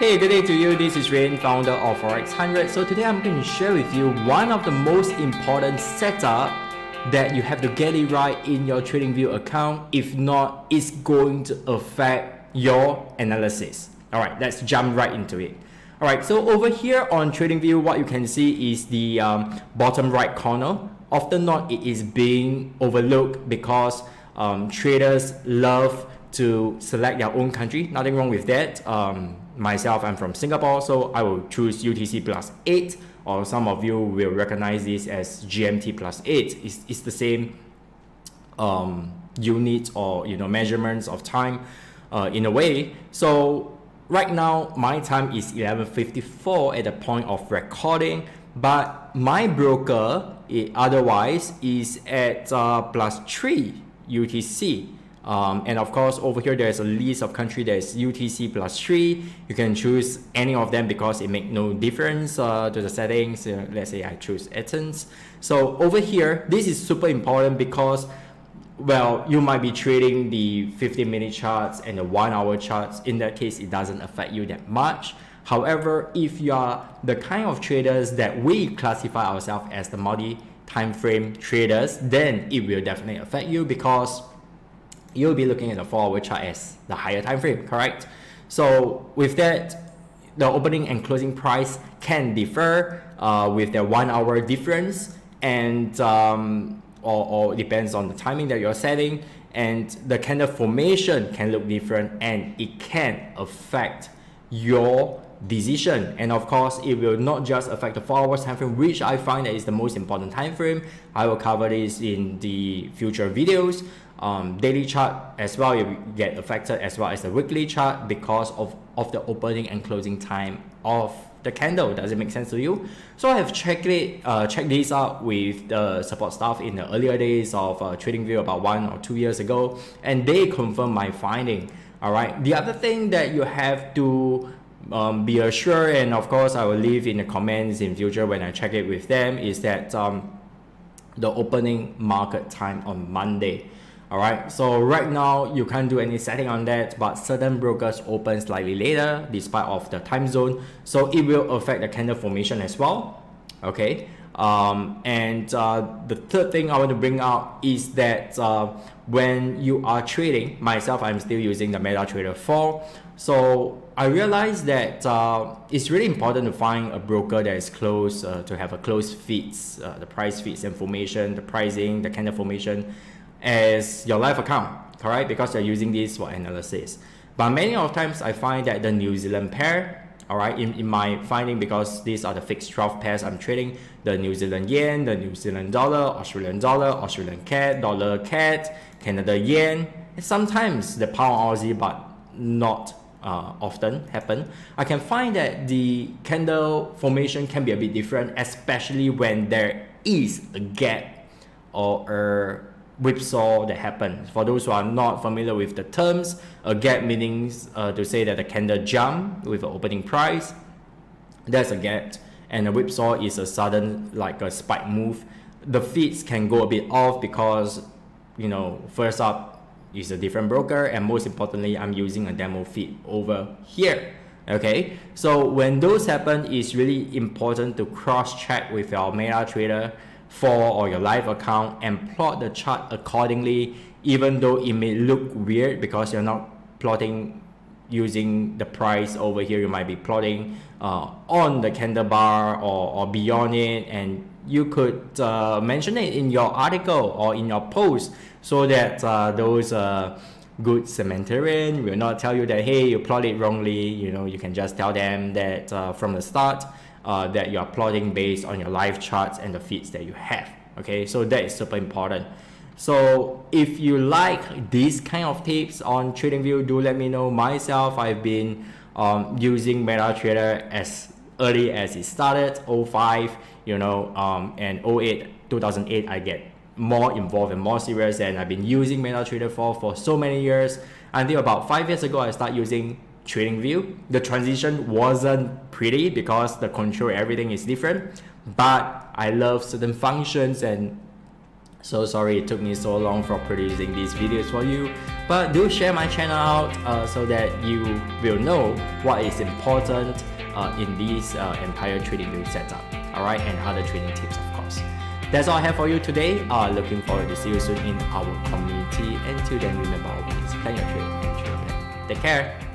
Hey, good day to you. This is Rain, founder of Forex 100. So today I'm going to share with you one of the most important setup that you have to get it right in your TradingView account. If not, it's going to affect your analysis. All right, let's jump right into it. All right, so over here on TradingView, what you can see is the bottom right corner. Often not, it is being overlooked because traders love to select their own country. Nothing wrong with that. Myself, I'm from Singapore, so I will choose UTC plus 8, or some of you will recognize this as GMT plus 8. It's the same units or measurements of time in a way. So right now my time is 11:54 at the point of recording, but my broker otherwise is at plus 3 UTC. And of course over here there's a list of country that is UTC plus 3. You can choose any of them because it makes no difference to the settings. Let's say I choose Athens. So over here this is super important because, well, you might be trading the 15-minute charts and the 1-hour charts. In that case, it doesn't affect you that much. However, if you are the kind of traders that we classify ourselves as the multi-time frame traders, then it will definitely affect you because you'll be looking at the 4-hour chart as the higher time frame, correct? So with that, the opening and closing price can differ with the 1-hour difference, and or depends on the timing that you're setting, and the candle formation can look different, and it can affect your decision. And of course, it will not just affect the 4-hour time frame, which I find that is the most important time frame. I will cover this in the future videos. Daily chart as well, you get affected, as well as the weekly chart because of the opening and closing time of the candle. Does it make sense to you? So I have checked this out with the support staff in the earlier days of TradingView about 1 or 2 years ago, and they confirmed my finding. All right. The other thing that you have to be assured, and of course I will leave in the comments in future when I check it with them, is that the opening market time on Monday. All right, so right now you can't do any setting on that, but certain brokers open slightly later despite of the time zone, so it will affect the candle formation as well. Okay, and the third thing I want to bring out is that when you are trading, myself, I'm still using the MetaTrader 4. So I realized that it's really important to find a broker that is close, to have a close fits, the price fits information, the pricing, the candle formation, as your live account, correct? Because you're using this for analysis. But many of times I find that the New Zealand pair, all right, in my finding, because these are the fixed 12 pairs I'm trading, the New Zealand yen, the New Zealand dollar, Australian CAD, dollar CAD, Canada yen, and sometimes the pound Aussie, but not often happen. I can find that the candle formation can be a bit different, especially when there is a gap or a whipsaw that happens. For those who are not familiar with the terms, a gap means to say that the candle jump with an opening price. That's a gap, and a whipsaw is a sudden, like a spike move. The feeds can go a bit off because, first up is a different broker, and most importantly, I'm using a demo feed over here. Okay, so when those happen, it's really important to cross-check with your MetaTrader 4 or your live account and plot the chart accordingly, even though it may look weird because you're not plotting using the price over here. You might be plotting on the candle bar or beyond it, and you could mention it in your article or in your post so that those good Samaritan will not tell you that, hey, you plot it wrongly. You can just tell them that from the start that you are plotting based on your live charts and the feeds that you have. Okay, so that is super important. So if you like these kind of tips on TradingView, do let me know. Myself, I've been using MetaTrader as early as it started, 05, and 08, 2008, I get more involved and more serious, and I've been using MetaTrader 4 for so many years until about 5 years ago I started using TradingView. The transition wasn't pretty because the control, everything is different, but I love certain functions and So sorry it took me so long for producing these videos for you, but do share my channel out so that you will know what is important in this entire TradingView setup, alright, and other trading tips of course. That's all I have for you today. Looking forward to see you soon in our community. Until then, remember always plan your trade and trade plan. Take care.